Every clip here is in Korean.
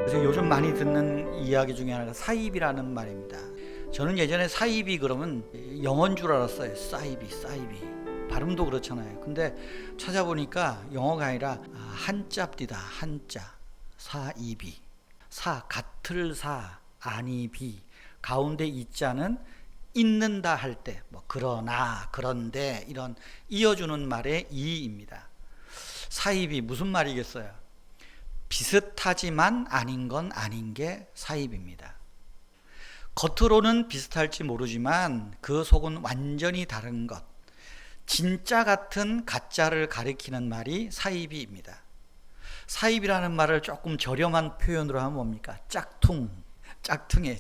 그래서 요즘 많이 듣는 이야기 중에 하나가 사입이라는 말입니다. 저는 예전에 사입이 그러면 영어인 줄 알았어요. 사입이 발음도 그렇잖아요. 근데 찾아보니까 영어가 아니라 한자입니다. 한자. 사입이. 사 같을 사 아니비. 가운데 이자는 있는다 할 때 뭐 그러나 그런데 이런 이어주는 말의 이입니다. 사입이 무슨 말이겠어요? 비슷하지만 아닌 건 아닌 게 사입입니다. 겉으로는 비슷할지 모르지만 그 속은 완전히 다른 것, 진짜 같은 가짜를 가리키는 말이 사입이입니다. 사입이라는 말을 조금 저렴한 표현으로 하면 뭡니까? 짝퉁이에요.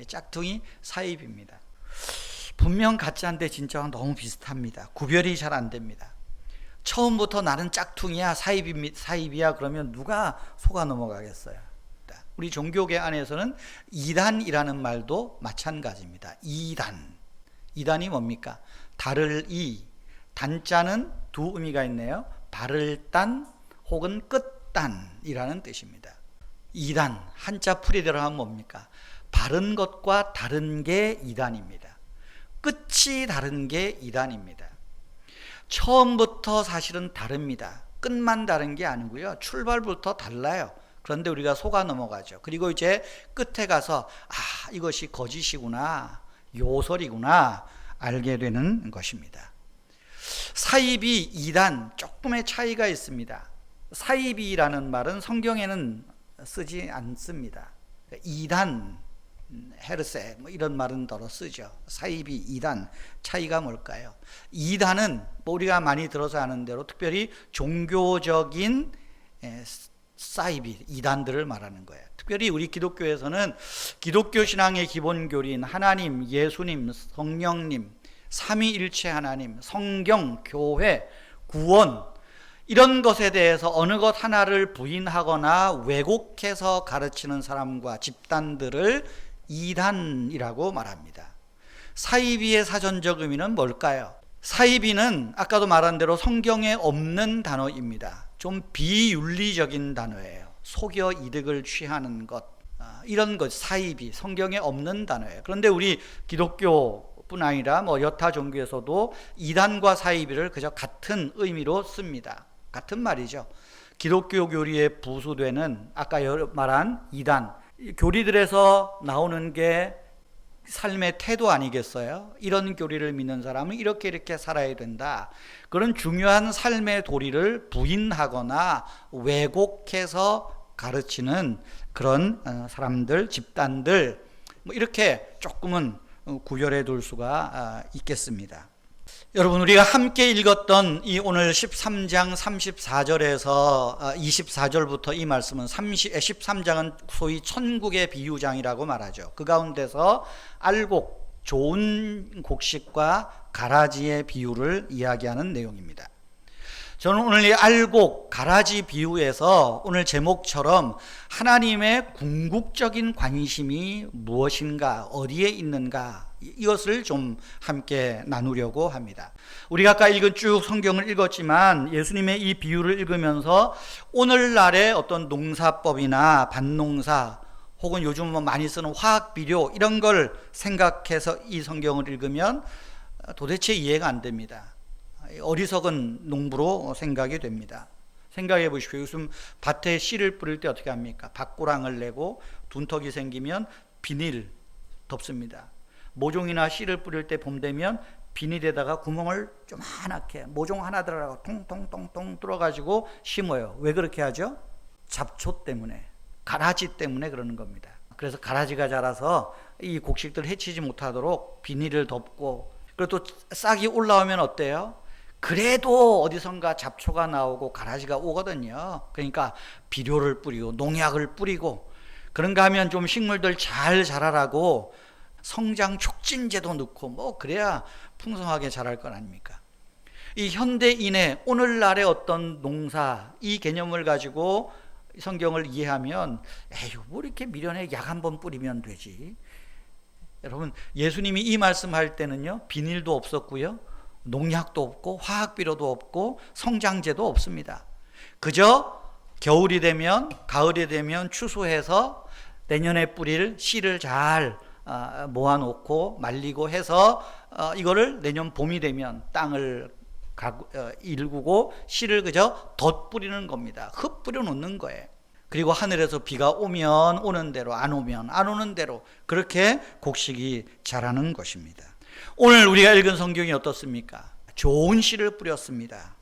짝퉁이 사입입니다. 분명 가짜인데 진짜와 너무 비슷합니다. 구별이 잘 안 됩니다. 처음부터 나는 짝퉁이야, 사입이야 그러면 누가 속아 넘어가겠어요? 우리 종교계 안에서는 이단이라는 말도 마찬가지입니다. 이단이 뭡니까? 다를 이, 단자는 두 의미가 있네요. 바를 단 혹은 끝단이라는 뜻입니다. 이단, 한자 풀이대로 하면 뭡니까? 바른 것과 다른 게 이단입니다. 끝이 다른 게 이단입니다. 처음부터 사실은 다릅니다. 끝만 다른 게 아니고요. 출발부터 달라요. 그런데 우리가 속아 넘어가죠. 그리고 이제 끝에 가서 이것이 거짓이구나, 요설이구나 알게 되는 것입니다. 사입이 이단 조금의 차이가 있습니다. 사입이라는 말은 성경에는 쓰지 않습니다. 이단, 헤르세 이런 말은 더러 쓰죠. 사입이 이단, 차이가 뭘까요? 이단은 우리가 많이 들어서 아는 대로 특별히 종교적인 사입이 이단들을 말하는 거예요. 특별히 우리 기독교에서는 기독교 신앙의 기본 교리인 하나님, 예수님, 성령님, 삼위일체 하나님, 성경, 교회, 구원 이런 것에 대해서 어느 것 하나를 부인하거나 왜곡해서 가르치는 사람과 집단들을 이단이라고 말합니다. 사입이의 사전적 의미는 뭘까요? 사입이는 아까도 말한 대로 성경에 없는 단어입니다. 좀 비윤리적인 단어예요. 속여 이득을 취하는 것, 이런 것 사입이 성경에 없는 단어예요. 그런데 우리 기독교뿐 아니라 여타 종교에서도 이단과 사입이를 그저 같은 의미로 씁니다. 같은 말이죠. 기독교 교리에 부수되는 아까 말한 이단, 교리들에서 나오는 게 삶의 태도 아니겠어요? 이런 교리를 믿는 사람은 이렇게 살아야 된다. 그런 중요한 삶의 도리를 부인하거나 왜곡해서 가르치는 그런 사람들, 집단들 이렇게 조금은 구별해 둘 수가 있겠습니다. 여러분, 우리가 함께 읽었던 이 오늘 13장 34절에서 24절부터 이 말씀은 13장은 소위 천국의 비유장이라고 말하죠. 그 가운데서 알곡, 좋은 곡식과 가라지의 비유를 이야기하는 내용입니다. 저는 오늘 이 알곡, 가라지 비유에서 오늘 제목처럼 하나님의 궁극적인 관심이 무엇인가, 어디에 있는가 이것을 좀 함께 나누려고 합니다. 우리가 아까 읽은 쭉 성경을 읽었지만 예수님의 이 비유를 읽으면서 오늘날의 어떤 농사법이나 밭농사 혹은 요즘 많이 쓰는 화학비료 이런 걸 생각해서 이 성경을 읽으면 도대체 이해가 안 됩니다. 어리석은 농부로 생각이 됩니다. 생각해 보십시오. 요즘 밭에 씨를 뿌릴 때 어떻게 합니까? 밭고랑을 내고 둔턱이 생기면 비닐 덮습니다. 모종이나 씨를 뿌릴 때 봄 되면 비닐에다가 구멍을 조그맣게 모종 하나 들어가고 통통통통 뚫어가지고 심어요. 왜 그렇게 하죠? 잡초 때문에, 가라지 때문에 그러는 겁니다. 그래서 가라지가 자라서 이 곡식들 해치지 못하도록 비닐을 덮고, 그리고 또 싹이 올라오면 어때요? 그래도 어디선가 잡초가 나오고 가라지가 오거든요. 그러니까 비료를 뿌리고 농약을 뿌리고, 그런가 하면 좀 식물들 잘 자라라고 성장 촉진제도 넣고 그래야 풍성하게 자랄 건 아닙니까? 이 현대인의 오늘날의 어떤 농사 이 개념을 가지고 성경을 이해하면 뭐 이렇게 미련에 약 한 번 뿌리면 되지. 여러분, 예수님이 이 말씀할 때는요 비닐도 없었고요, 농약도 없고 화학비료도 없고 성장제도 없습니다. 그저 겨울이 되면, 가을이 되면 추수해서 내년에 뿌릴 씨를 잘 모아놓고 말리고 해서 이거를 내년 봄이 되면 땅을 일구고 씨를 그저 덧뿌리는 겁니다. 흩뿌려 놓는 거예요. 그리고 하늘에서 비가 오면 오는 대로, 안 오면 안 오는 대로 그렇게 곡식이 자라는 것입니다. 오늘 우리가 읽은 성경이 어떻습니까? 좋은 씨를 뿌렸습니다.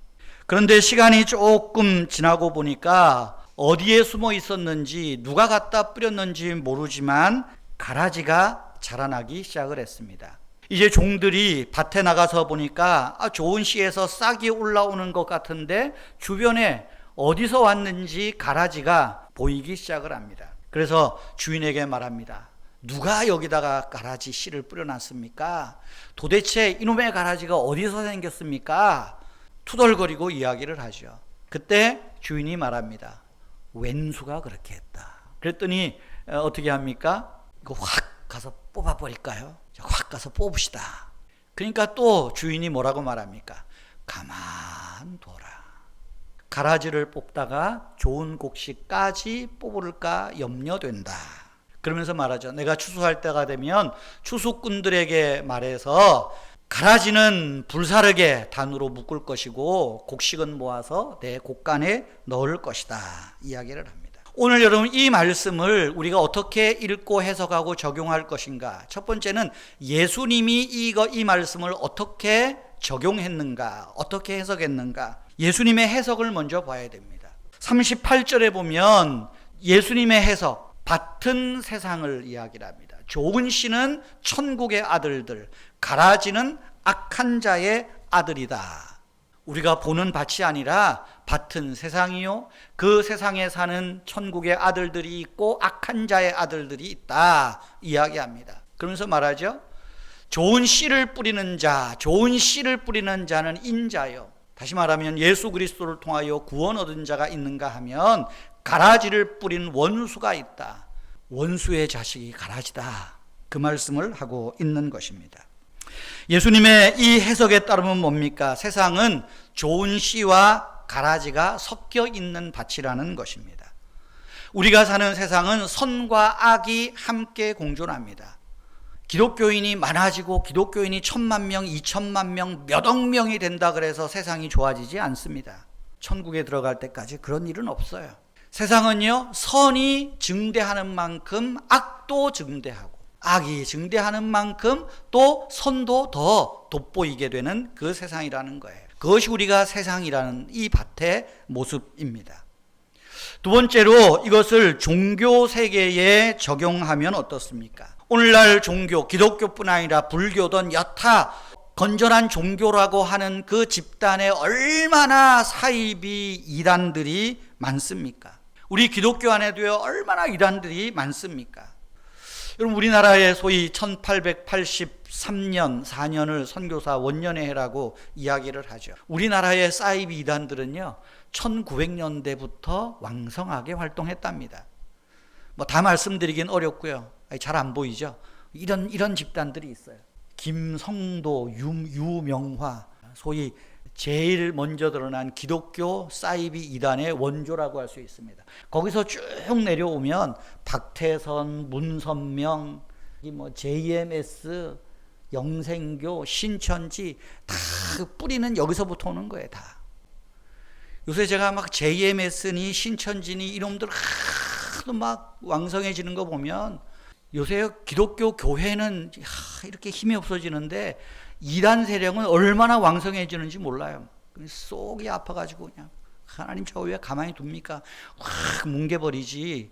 그런데 시간이 조금 지나고 보니까 어디에 숨어 있었는지, 누가 갖다 뿌렸는지 모르지만 가라지가 자라나기 시작을 했습니다. 이제 종들이 밭에 나가서 보니까 좋은 씨에서 싹이 올라오는 것 같은데 주변에 어디서 왔는지 가라지가 보이기 시작을 합니다. 그래서 주인에게 말합니다. 누가 여기다가 가라지 씨를 뿌려놨습니까? 도대체 이놈의 가라지가 어디서 생겼습니까? 투덜거리고 이야기를 하죠. 그때 주인이 말합니다. 왼수가 그렇게 했다. 그랬더니 어떻게 합니까? 이거 확 가서 뽑아버릴까요? 확 가서 뽑읍시다. 그러니까 또 주인이 뭐라고 말합니까? 가만 둬라. 가라지를 뽑다가 좋은 곡식까지 뽑을까 염려된다. 그러면서 말하죠. 내가 추수할 때가 되면 추수꾼들에게 말해서 가라지는 불사르게 단으로 묶을 것이고 곡식은 모아서 내 곡간에 넣을 것이다. 이야기를 합니다. 오늘 여러분 이 말씀을 우리가 어떻게 읽고 해석하고 적용할 것인가? 첫 번째는 예수님이 이 말씀을 어떻게 적용했는가? 어떻게 해석했는가? 예수님의 해석을 먼저 봐야 됩니다. 38절에 보면 예수님의 해석, 밭은 세상을 이야기를 합니다. 좋은 씨는 천국의 아들들, 가라지는 악한 자의 아들이다. 우리가 보는 밭이 아니라 밭은 세상이요, 그 세상에 사는 천국의 아들들이 있고 악한 자의 아들들이 있다 이야기합니다. 그러면서 말하죠. 좋은 씨를 뿌리는 자, 좋은 씨를 뿌리는 자는 인자요. 다시 말하면 예수 그리스도를 통하여 구원 얻은 자가 있는가 하면 가라지를 뿌린 원수가 있다. 원수의 자식이 가라지다. 그 말씀을 하고 있는 것입니다. 예수님의 이 해석에 따르면 뭡니까? 세상은 좋은 씨와 가라지가 섞여 있는 밭이라는 것입니다. 우리가 사는 세상은 선과 악이 함께 공존합니다. 기독교인이 많아지고 기독교인이 1000만 명, 2000만 명, 몇억 명이 된다 그래서 세상이 좋아지지 않습니다. 천국에 들어갈 때까지 그런 일은 없어요. 세상은요, 선이 증대하는 만큼 악도 증대하고 악이 증대하는 만큼 또 선도 더 돋보이게 되는 그 세상이라는 거예요. 그것이 우리가 세상이라는 이 밭의 모습입니다. 두 번째로 이것을 종교 세계에 적용하면 어떻습니까? 오늘날 종교, 기독교뿐 아니라 불교든 여타 건전한 종교라고 하는 그 집단에 얼마나 사이비 이단들이 많습니까? 우리 기독교 안에도요, 얼마나 이단들이 많습니까? 여러분, 우리나라의 소위 1883년 4년을 선교사 원년의 해라고 이야기를 하죠. 우리나라의 사이비 이단들은요 1900년대부터 왕성하게 활동했답니다. 뭐 다 말씀드리긴 어렵고요, 잘 안 보이죠. 이런 집단들이 있어요. 김성도, 유명화, 소위 제일 먼저 드러난 기독교 사이비 이단의 원조라고 할 수 있습니다. 거기서 쭉 내려오면 박태선, 문선명, 뭐 JMS, 영생교, 신천지 다 뿌리는 여기서부터 오는 거예요. 다. 요새 제가 막 JMS니 신천지니 이놈들 하도 막 왕성해지는 거 보면 요새 기독교 교회는 이렇게 힘이 없어지는데 이단 세력은 얼마나 왕성해지는지 몰라요. 속이 아파가지고 그냥 하나님 저 왜 가만히 둡니까? 확 뭉개버리지.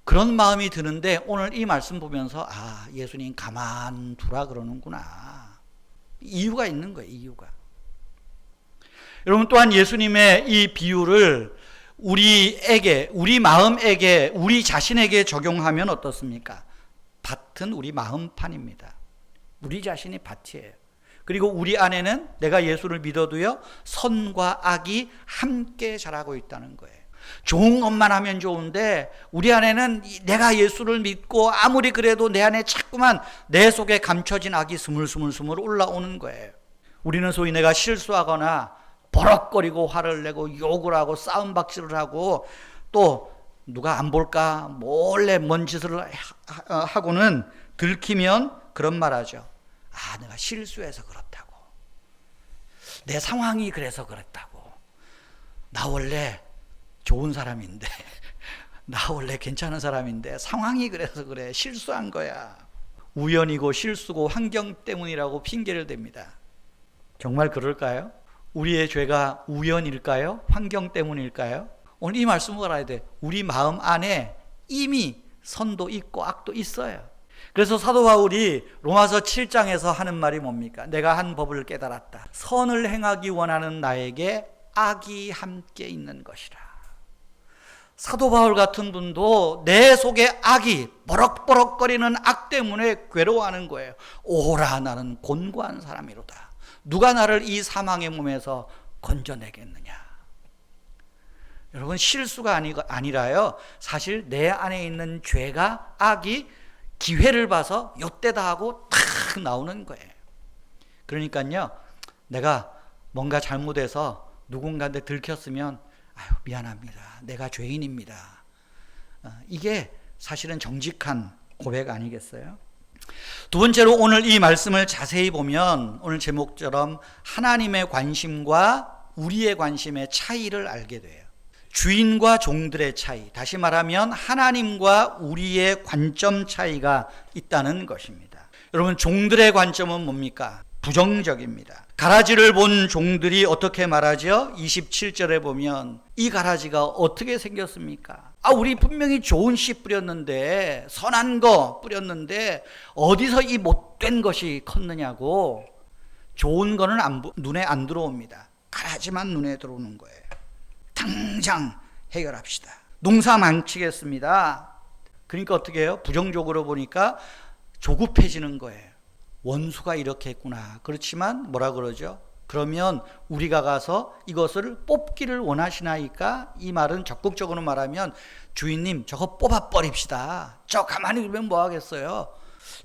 그런 마음이 드는데 오늘 이 말씀 보면서 예수님 가만 두라 그러는구나. 이유가 있는 거예요. 이유가. 여러분, 또한 예수님의 이 비유를 우리에게, 우리 마음에게, 우리 자신에게 적용하면 어떻습니까? 밭은 우리 마음판입니다. 우리 자신이 밭이에요. 그리고 우리 안에는 내가 예수를 믿어도요, 선과 악이 함께 자라고 있다는 거예요. 좋은 것만 하면 좋은데 우리 안에는 내가 예수를 믿고 아무리 그래도 내 안에 자꾸만 내 속에 감춰진 악이 스물스물 올라오는 거예요. 우리는 소위 내가 실수하거나 버럭거리고 화를 내고 욕을 하고 싸움박질을 하고 또 누가 안 볼까 몰래 뭔 짓을 하고는 들키면 그런 말 하죠. 아, 내가 실수해서 그렇다고. 내 상황이 그래서 그렇다고. 나 원래 좋은 사람인데, 나 원래 괜찮은 사람인데 상황이 그래서 그래. 실수한 거야. 우연이고 실수고 환경 때문이라고 핑계를 댑니다. 정말 그럴까요? 우리의 죄가 우연일까요? 환경 때문일까요? 오늘 이 말씀을 알아야 돼. 우리 마음 안에 이미 선도 있고 악도 있어요. 그래서 사도 바울이 로마서 7장에서 하는 말이 뭡니까? 내가 한 법을 깨달았다. 선을 행하기 원하는 나에게 악이 함께 있는 것이라. 사도 바울 같은 분도 내 속에 악이 버럭버럭거리는 악 때문에 괴로워하는 거예요. 오라, 나는 곤고한 사람이로다. 누가 나를 이 사망의 몸에서 건져내겠느냐. 여러분, 실수가 아니라요, 사실 내 안에 있는 죄가, 악이 기회를 봐서 요때다 하고 탁 나오는 거예요. 그러니까요, 내가 뭔가 잘못해서 누군가한테 들켰으면 아유, 미안합니다. 내가 죄인입니다. 이게 사실은 정직한 고백 아니겠어요? 두 번째로 오늘 이 말씀을 자세히 보면 오늘 제목처럼 하나님의 관심과 우리의 관심의 차이를 알게 돼요. 주인과 종들의 차이, 다시 말하면 하나님과 우리의 관점 차이가 있다는 것입니다. 여러분, 종들의 관점은 뭡니까? 부정적입니다. 가라지를 본 종들이 어떻게 말하죠? 27절에 보면 이 가라지가 어떻게 생겼습니까? 아, 우리 분명히 좋은 씨 뿌렸는데, 선한 거 뿌렸는데 어디서 이 못된 것이 컸느냐고. 좋은 거는 눈에 안 들어옵니다. 가라지만 눈에 들어오는 거예요. 당장 해결합시다. 농사 망치겠습니다. 그러니까 어떻게 해요? 부정적으로 보니까 조급해지는 거예요. 원수가 이렇게 했구나. 그렇지만 뭐라 그러죠? 그러면 우리가 가서 이것을 뽑기를 원하시나이까? 이 말은 적극적으로 말하면 주인님, 저거 뽑아버립시다. 저 가만히 두면 뭐 하겠어요?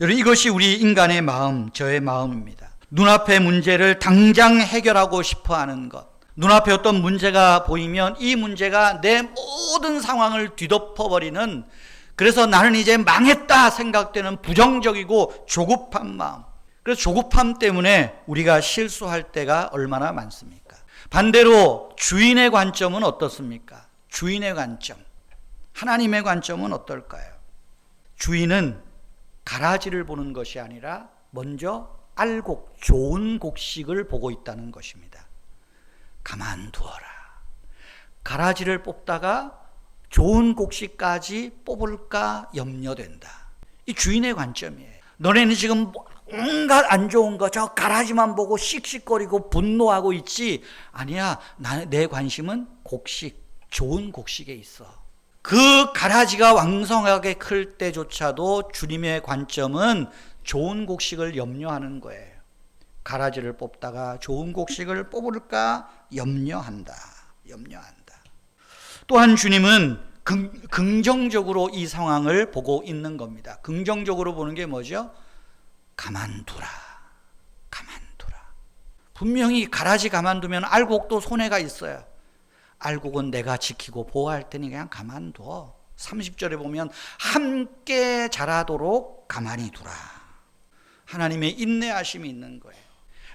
여러분, 이것이 우리 인간의 마음, 저의 마음입니다. 눈앞의 문제를 당장 해결하고 싶어 하는 것. 눈앞에 어떤 문제가 보이면 이 문제가 내 모든 상황을 뒤덮어버리는, 그래서 나는 이제 망했다 생각되는 부정적이고 조급한 마음. 그래서 조급함 때문에 우리가 실수할 때가 얼마나 많습니까? 반대로 주인의 관점은 어떻습니까? 주인의 관점, 하나님의 관점은 어떨까요? 주인은 가라지를 보는 것이 아니라 먼저 알곡, 좋은 곡식을 보고 있다는 것입니다. 가만두어라. 가라지를 뽑다가 좋은 곡식까지 뽑을까 염려된다. 이 주인의 관점이에요. 너네는 지금 온갖 안 좋은 거, 저 가라지만 보고 씩씩거리고 분노하고 있지. 아니야, 내 관심은 곡식, 좋은 곡식에 있어. 그 가라지가 왕성하게 클 때조차도 주님의 관점은 좋은 곡식을 염려하는 거예요. 가라지를 뽑다가 좋은 곡식을 뽑을까 염려한다. 또한 주님은 긍정적으로 이 상황을 보고 있는 겁니다. 긍정적으로 보는 게 뭐죠? 가만두라. 분명히 가라지 가만두면 알곡도 손해가 있어요. 알곡은 내가 지키고 보호할 테니 그냥 가만둬. 30절에 보면 함께 자라도록 가만히 두라. 하나님의 인내하심이 있는 거예요.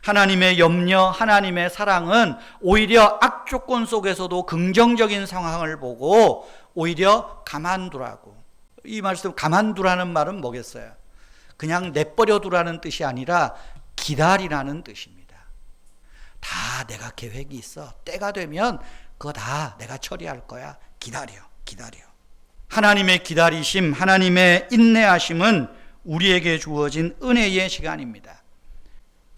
하나님의 염려, 하나님의 사랑은 오히려 악조건 속에서도 긍정적인 상황을 보고 오히려 가만두라고. 이 말씀 가만두라는 말은 뭐겠어요? 그냥 내버려 두라는 뜻이 아니라 기다리라는 뜻입니다. 다 내가 계획이 있어. 때가 되면 그거 다 내가 처리할 거야. 기다려. 하나님의 기다리심, 하나님의 인내하심은 우리에게 주어진 은혜의 시간입니다.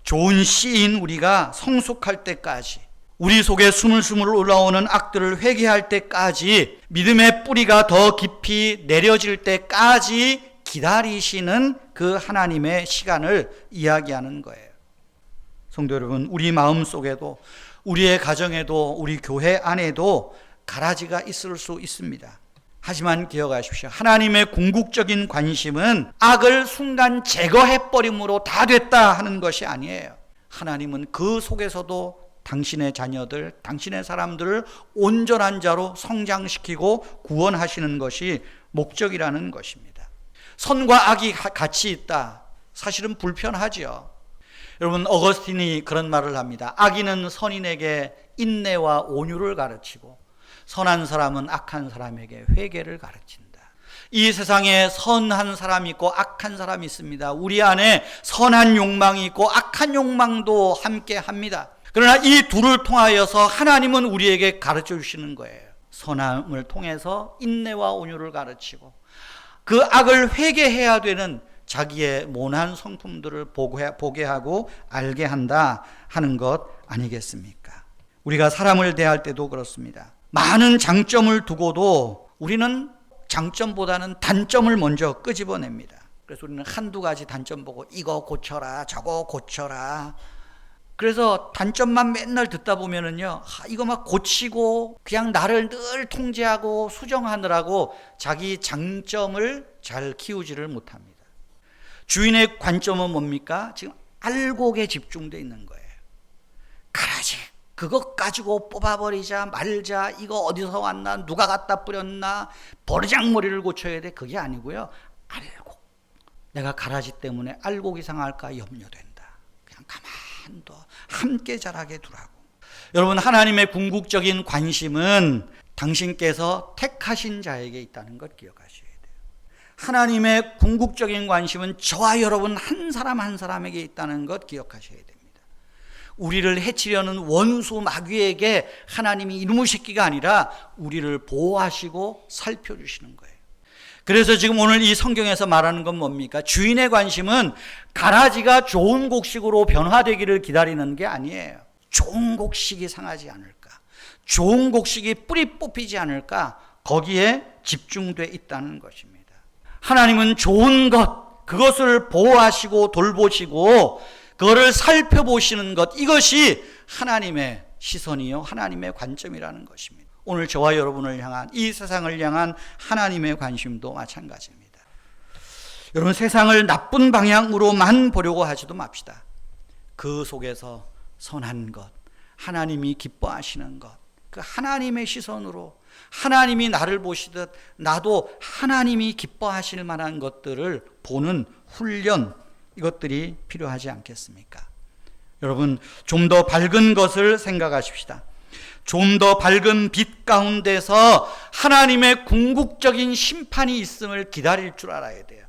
좋은 씨인 우리가 성숙할 때까지, 우리 속에 스물스물 올라오는 악들을 회개할 때까지, 믿음의 뿌리가 더 깊이 내려질 때까지 기다리시는 그 하나님의 시간을 이야기하는 거예요. 성도 여러분, 우리 마음 속에도, 우리의 가정에도, 우리 교회 안에도 가라지가 있을 수 있습니다. 하지만 기억하십시오. 하나님의 궁극적인 관심은 악을 순간 제거해버림으로 다 됐다 하는 것이 아니에요. 하나님은 그 속에서도 당신의 자녀들, 당신의 사람들을 온전한 자로 성장시키고 구원하시는 것이 목적이라는 것입니다. 선과 악이 같이 있다. 사실은 불편하지요. 여러분, 어거스틴이 그런 말을 합니다. 악인은 선인에게 인내와 온유를 가르치고 선한 사람은 악한 사람에게 회개를 가르친다. 이 세상에 선한 사람이 있고 악한 사람이 있습니다. 우리 안에 선한 욕망이 있고 악한 욕망도 함께 합니다. 그러나 이 둘을 통하여서 하나님은 우리에게 가르쳐 주시는 거예요. 선함을 통해서 인내와 온유를 가르치고 그 악을 회개해야 되는 자기의 모난 성품들을 보게 하고 알게 한다 하는 것 아니겠습니까? 우리가 사람을 대할 때도 그렇습니다. 많은 장점을 두고도 우리는 장점보다는 단점을 먼저 끄집어냅니다. 그래서 우리는 한두 가지 단점 보고 이거 고쳐라 저거 고쳐라. 그래서 단점만 맨날 듣다 보면은요, 이거 막 고치고 그냥 나를 늘 통제하고 수정하느라고 자기 장점을 잘 키우지를 못합니다. 주인의 관점은 뭡니까? 지금 알곡에 집중되어 있는 거예요. 가라지 그것 가지고 뽑아버리자 말자, 이거 어디서 왔나, 누가 갖다 뿌렸나, 버르장머리를 고쳐야 돼. 그게 아니고요, 알곡. 내가 가라지 때문에 알곡이 상할까 염려된다. 그냥 가만둬, 함께 자라게 두라고. 여러분, 하나님의 궁극적인 관심은 당신께서 택하신 자에게 있다는 것 기억하셔야 돼요. 하나님의 궁극적인 관심은 저와 여러분 한 사람 한 사람에게 있다는 것 기억하셔야 됩니다. 우리를 해치려는 원수 마귀에게 하나님이 이놈의 새끼가 아니라 우리를 보호하시고 살펴주시는 거예요. 그래서 지금 오늘 이 성경에서 말하는 건 뭡니까? 주인의 관심은 가라지가 좋은 곡식으로 변화되기를 기다리는 게 아니에요. 좋은 곡식이 상하지 않을까, 좋은 곡식이 뿌리 뽑히지 않을까, 거기에 집중돼 있다는 것입니다. 하나님은 좋은 것, 그것을 보호하시고 돌보시고 그거를 살펴보시는 것, 이것이 하나님의 시선이요 하나님의 관점이라는 것입니다. 오늘 저와 여러분을 향한, 이 세상을 향한 하나님의 관심도 마찬가지입니다. 여러분, 세상을 나쁜 방향으로만 보려고 하지도 맙시다. 그 속에서 선한 것, 하나님이 기뻐하시는 것, 그 하나님의 시선으로 하나님이 나를 보시듯 나도 하나님이 기뻐하실 만한 것들을 보는 훈련, 이것들이 필요하지 않겠습니까? 여러분, 좀 더 밝은 것을 생각하십시다. 좀 더 밝은 빛 가운데서 하나님의 궁극적인 심판이 있음을 기다릴 줄 알아야 돼요.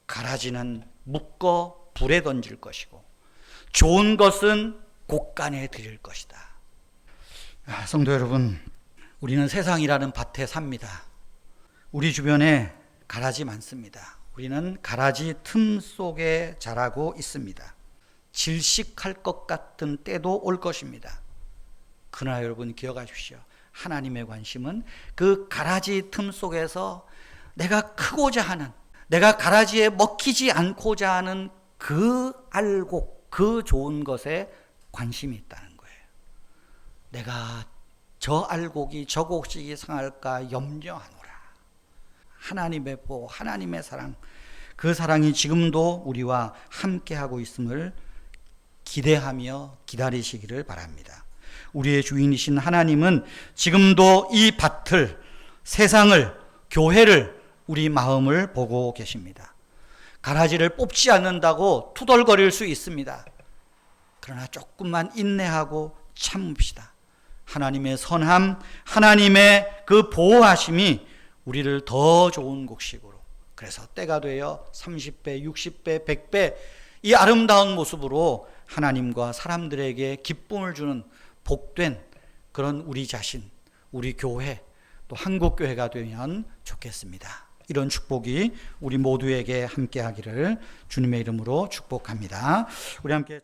가라지는 묶어 불에 던질 것이고 좋은 것은 곳간에 드릴 것이다. 성도 여러분, 우리는 세상이라는 밭에 삽니다. 우리 주변에 가라지 많습니다. 우리는 가라지 틈 속에 자라고 있습니다. 질식할 것 같은 때도 올 것입니다. 그러나 여러분 기억하십시오. 하나님의 관심은 그 가라지 틈 속에서 내가 크고자 하는, 내가 가라지에 먹히지 않고자 하는 그 알곡, 그 좋은 것에 관심이 있다는 거예요. 내가 저 알곡이, 저 곡식이 상할까 염려하노라. 하나님의 보호, 하나님의 사랑, 그 사랑이 지금도 우리와 함께하고 있음을 기대하며 기다리시기를 바랍니다. 우리의 주인이신 하나님은 지금도 이 밭을, 세상을, 교회를, 우리 마음을 보고 계십니다. 가라지를 뽑지 않는다고 투덜거릴 수 있습니다. 그러나 조금만 인내하고 참읍시다. 하나님의 선함, 하나님의 그 보호하심이 우리를 더 좋은 곡식으로, 그래서 때가 되어 30배, 60배, 100배 이 아름다운 모습으로 하나님과 사람들에게 기쁨을 주는 복된 그런 우리 자신, 우리 교회, 또 한국교회가 되면 좋겠습니다. 이런 축복이 우리 모두에게 함께하기를 주님의 이름으로 축복합니다. 우리 함께